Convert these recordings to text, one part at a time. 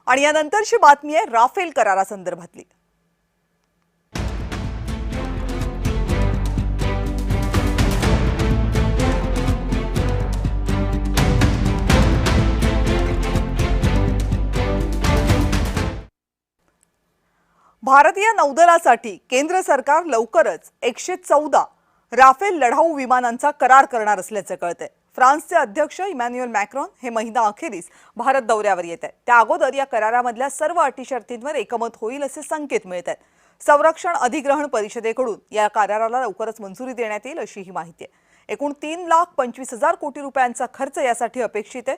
आणि यानंतरची बातमी आहे राफेल करारासंदर्भातली। भारतीय नौदलासाठी केंद्र सरकार लवकरच 114 राफेल लढाऊ विमानांचा करार करणार असल्याचे कळते। फ्रान्सचे अध्यक्ष इमॅन्युएल मॅक्रॉन हे महिना अखेरीस भारत दौऱ्यावर येत आहेत। त्या अगोदर या करारामधल्या सर्व अटी शर्तींवर एकमत होईल असे संकेत मिळत आहेत। संरक्षण अधिग्रहण परिषदेकडून या कराराला लवकरच मंजुरी देण्यात येईल अशी ही माहिती आहे। एकूण 3,25,000 कोटी रुपयांचा खर्च यासाठी अपेक्षित आहे।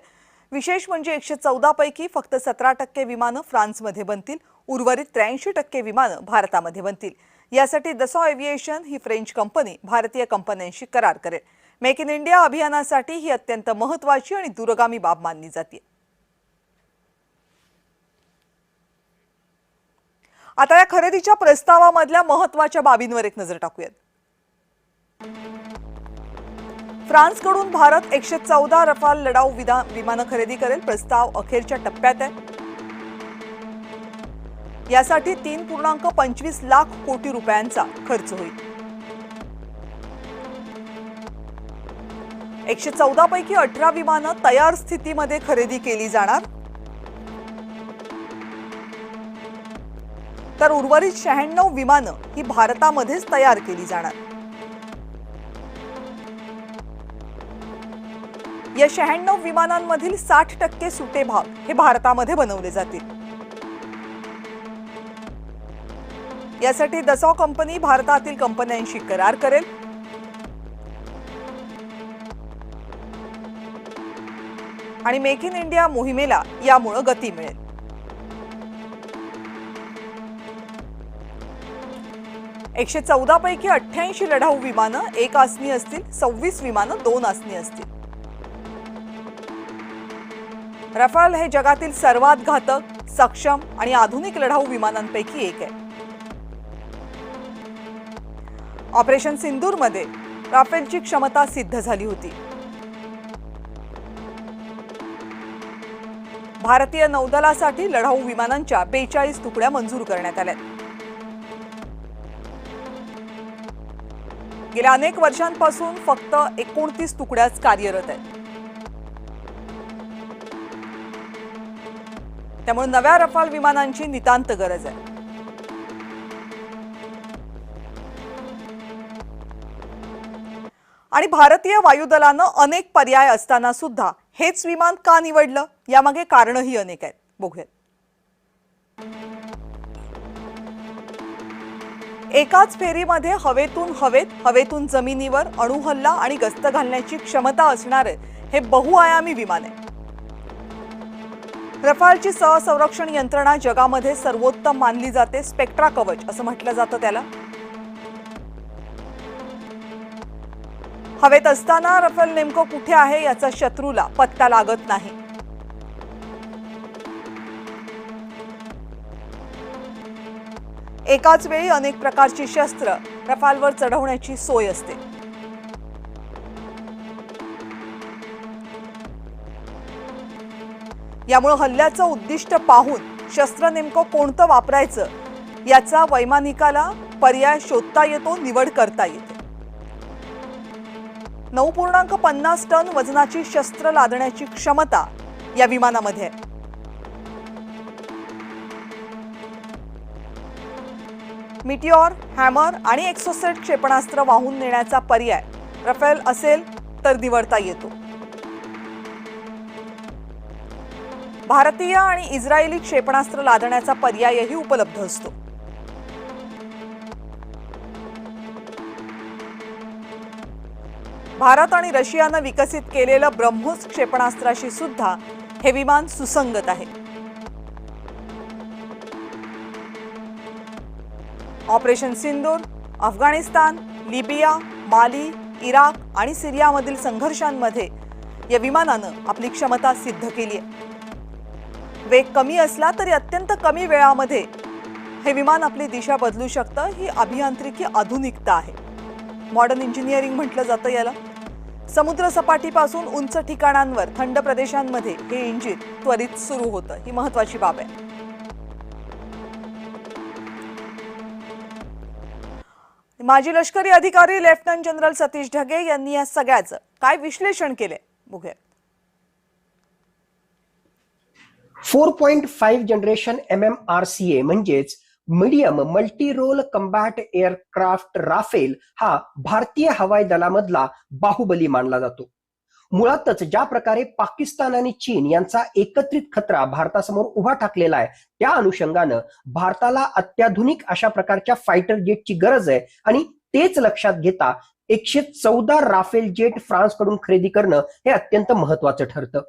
विशेष म्हणजे 114 पैकी फक्त 17% विमानं फ्रान्समध्ये बनतील, उर्वरित 83% विमानं भारतामध्ये बनतील। यासाठी दसॉ एव्हिएशन ही फ्रेंच कंपनी भारतीय कंपन्यांशी करार करेल। मेक इन इंडिया अभियानासाठी ही अत्यंत महत्त्वाची आणि दूरगामी बाब मानली जाते। आता या खरेदीच्या प्रस्तावामधल्या महत्त्वाच्या बाबींवर एक नजर टाकूयात। फ्रान्सकडून भारत 114 रफाल लढाऊ विमानं खरेदी करेल। प्रस्ताव अखेरच्या टप्प्यात आहे। यासाठी 3.25 लाख कोटी रुपयांचा खर्च होईल। 114 पैकी 18 विमानं तयार स्थितीमध्ये खरेदी केली जाणार, तर उर्वरित 96 विमानं ही भारतामध्येच तयार केली जाणार। या 96 विमानांमधील 60% सुटे भाग हे भारतामध्ये बनवले जातील। यासाठी दसॉ कंपनी भारतातील कंपन्यांशी करार करेल। आणि मेक इन इंडिया मोहिमेला यामुळे गती मिळेल। एकशे 14 पैकी 88 लढाऊ विमानं एक आसनी असतील, 26 विमानं 2 आसनी असतील। रफाल हे जगातील सर्वात घातक, सक्षम आणि आधुनिक लढाऊ विमानांपैकी एक आहे। ऑपरेशन सिंदूरमध्ये राफेलची क्षमता सिद्ध झाली होती। भारतीय नौदलासाठी लढाऊ विमानांच्या 42 तुकड्या मंजूर करण्यात आल्या। गेल्या अनेक वर्षांपासून फक्त 29 तुकड्याच कार्यरत आहेत। त्यामुळे नव्या रफाल विमानांची नितांत गरज आहे। आणि भारतीय वायुदलानं अनेक पर्याय असताना सुद्धा हेच विमान का निवडलं, यामागे कारणही अनेक आहेत। बघूयात। एकाच फेरीमध्ये हवेतून हवेत, हवेतून जमिनीवर अणुहल्ला आणि गस्त घालण्याची क्षमता असणारे हे बहुआयामी विमान आहे। रफालची सहसंरक्षण यंत्रणा जगामध्ये सर्वोत्तम मानली जाते। स्पेक्ट्रा कवच असं म्हटलं जातं त्याला। हवेत असताना रफेल नेमकं कुठे आहे याचा शत्रूला पत्ता लागत नाही। एकाच वेळी अनेक प्रकारची शस्त्र रफालवर चढवण्याची सोय असते। यामुळे हल्ल्याचं उद्दिष्ट पाहून शस्त्र नेमकं कोणतं वापरायचं याचा वैमानिकाला पर्याय शोधता येतो, निवड करता येते। 9.50 टन वजनाची शस्त्र लादण्याची क्षमता या विमानामध्ये आहे। मिटिऑर, हॅमर आणि एक्सोसेट क्षेपणास्त्र वाहून नेण्याचा पर्याय रफेल असेल तर निवडता येतो। भारतीय आणि इस्रायली क्षेपणास्त्र लादण्याचा पर्यायही उपलब्ध असतो। भारत आणि रशियानं विकसित केलेलं ब्रह्मोस क्षेपणास्त्राशी सुद्धा हे विमान सुसंगत आहे। ऑपरेशन सिंदूर, अफगाणिस्तान, लिबिया, माली, इराक आणि सिरियामधील संघर्षांमध्ये या विमानानं आपली क्षमता सिद्ध केली आहे। वेग कमी असला तरी अत्यंत कमी वेळामध्ये हे विमान आपली दिशा बदलू शकतं। ही अभियांत्रिकी आधुनिकता आहे, मॉडर्न इंजिनिअरिंग म्हटलं जातं याला। समुद्र सपाटीपासून उंच ठिकाणांवर थंड प्रदेशांमध्ये हे इंजिन त्वरित सुरू होतं. ही महत्त्वाची बाब आहे. माजी लष्करी अधिकारी लेफ्टनंट जनरल सतीश ढगे यांनी या सगळ्याचं काय विश्लेषण केले बघूया. 4.5 जनरेशन MMRCA म्हणजेच medium multi role combat aircraft Rafale हा भारतीय हवाई दलामधला बाहुबली मानला जातो. मुळातच ज्या प्रकारे पाकिस्तान आणि चीन यांचा एकत्रित खतरा भारतासमोर उभा ठाकलेला आहे, त्या अनुषंगानं भारताला अत्याधुनिक अशा प्रकारच्या फायटर जेटची गरज आहे आणि तेच लक्षात घेता 114 राफेल जेट फ्रान्सकडून खरेदी करणं हे अत्यंत महत्वाचं ठरतं.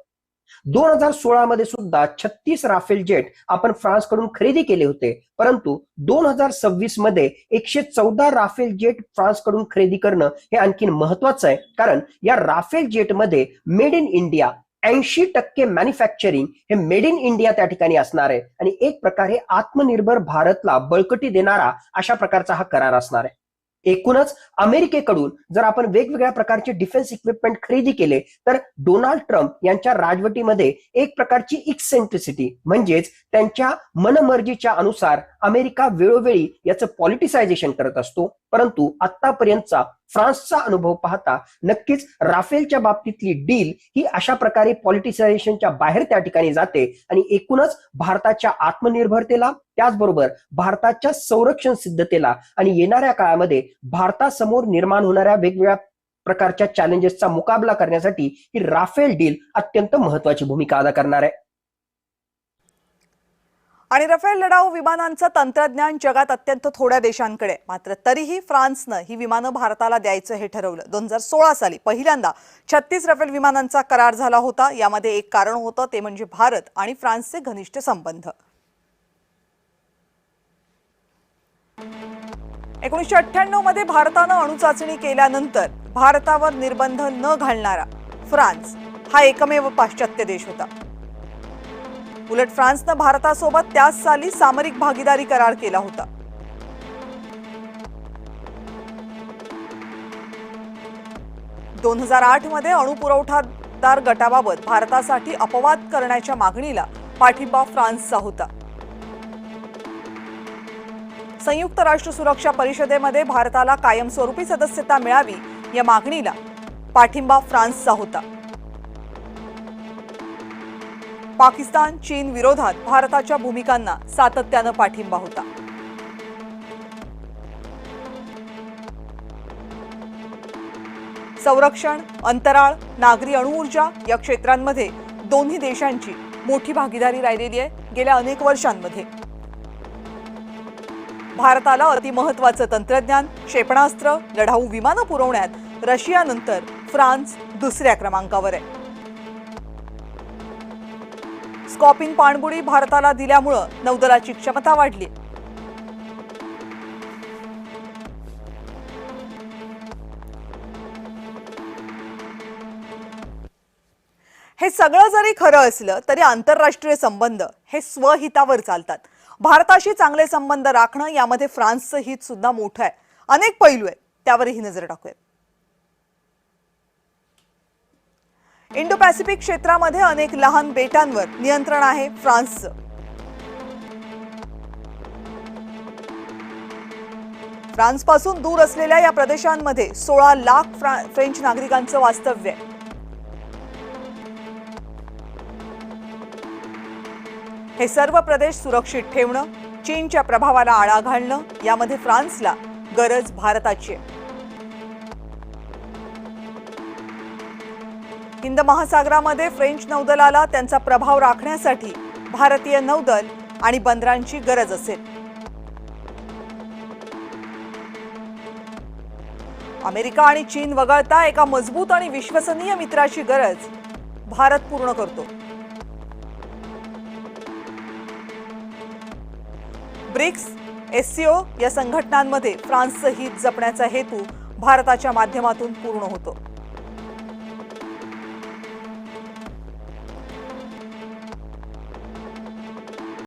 2016 मध्ये सुद्धा 36 राफेल जेट आपण फ्रान्सकडून खरेदी केले होते, परंतु 2026 मध्ये 114 राफेल जेट फ्रान्सकडून खरेदी करणं हे आणखी महत्वाचं आहे, कारण या राफेल जेटमध्ये मेड इन इंडिया 80% मॅन्युफॅक्चरिंग हे मेड इन इंडिया त्या ठिकाणी असणार आहे आणि एक प्रकारे आत्मनिर्भर भारतला बळकटी देणारा अशा प्रकारचा हा करार असणार आहे. एकूणच अमेरिकेकडून जर आपण वेगवेगळ्या प्रकारचे डिफेन्स इक्विपमेंट खरेदी केले तर डोनाल्ड ट्रम्प यांच्या राजवटीमध्ये एक प्रकारची इक्सेंट्रिसिटी म्हणजेच त्यांच्या मनमर्जीच्या अनुसार अमेरिका वेळोवेळी याचं पॉलिटिसायझेशन करत असतो. परंतु आतापर्यंतचा फ्रान्सचा अनुभव पाहता नक्कीच राफेलच्या बाबतीतली डील ही अशा प्रकारे पॉलिटिसायझेशनच्या बाहेर त्या ठिकाणी जाते आणि एकूणच भारताच्या आत्मनिर्भरतेला, त्याचबरोबर भारताच्या संरक्षण सिद्धतेला आणि येणाऱ्या काळामध्ये भारतासमोर निर्माण होणाऱ्या वेगवेगळ्या प्रकारच्या चॅलेंजेसचा मुकाबला करण्यासाठी ही राफेल डील अत्यंत महत्वाची भूमिका अदा करणार आहे. आणि राफेल लढाऊ विमानांचं तंत्रज्ञान जगात अत्यंत थोड्या देशांकडे, मात्र तरीही फ्रान्सनं ही विमानं भारताला द्यायचं हे ठरवलं. 2016 साली पहिल्यांदा 36 राफेल विमानांचा करार झाला होता. यामध्ये एक कारण होतं, ते म्हणजे भारत आणि फ्रान्सचे घनिष्ठ संबंध. 1998 मध्ये भारतानं अणुचाचणी केल्यानंतर भारतावर निर्बंध न घालणारा फ्रान्स हा एकमेव पाश्चात्य देश होता. उलट फ्रान्सनं भारतासोबत त्याच साली सामरिक भागीदारी करार केला होता. दोन 2008 मध्ये अणुपुरवठादार गटाबाबत भारतासाठी अपवाद करण्याच्या मागणीला पाठिंबा फ्रान्सचा होता. संयुक्त राष्ट्र सुरक्षा परिषदेमध्ये भारताला कायमस्वरूपी सदस्यता मिळावी या मागणीला पाठिंबा फ्रान्सचा होता. पाकिस्तान, चीन विरोधात भारताच्या भूमिकांना सातत्यानं पाठिंबा होता. संरक्षण, अंतराळ, नागरी अणुऊर्जा या क्षेत्रांमध्ये दोन्ही देशांची मोठी भागीदारी राहिलेली आहे गेल्या अनेक वर्षांमध्ये. भारताला अतिमहत्त्वाचं तंत्रज्ञान, क्षेपणास्त्र, लढाऊ विमानं पुरवण्यात रशियानंतर फ्रान्स दुसऱ्या क्रमांकावर आहे. स्कॉर्पिन पाणबुडी भारताला दिल्यामुळे नौदलाची क्षमता वाढली. हे सगळं जरी खरं असलं तरी आंतरराष्ट्रीय संबंध हे स्वहितावर चालतात. भारताशी चांगले संबंध राखणं यामध्ये फ्रान्सचं हित सुद्धा मोठं आहे. अनेक पैलू आहेत, त्यावरही नजर टाकूया. इंडो पॅसिफिक क्षेत्रामध्ये अनेक लहान बेटांवर नियंत्रण आहे फ्रान्सचं. फ्रान्सपासून दूर असलेल्या या प्रदेशांमध्ये 16 लाख फ्रेंच नागरिकांचं वास्तव्य आहे. हे सर्व प्रदेश सुरक्षित ठेवणं, चीनच्या प्रभावाला आळा घालणं यामध्ये फ्रान्सला गरज भारताची आहे. हिंद महासागरामध्ये फ्रेंच नौदलाला त्यांचा प्रभाव राखण्यासाठी भारतीय नौदल आणि बंदरांची गरज असेल. अमेरिका आणि चीन वगळता एका मजबूत आणि विश्वसनीय मित्राची गरज भारत पूर्ण करतो. ब्रिक्स, SCO या संघटनांमध्ये फ्रान्सचं हित जपण्याचा हेतू भारताच्या माध्यमातून पूर्ण होतो.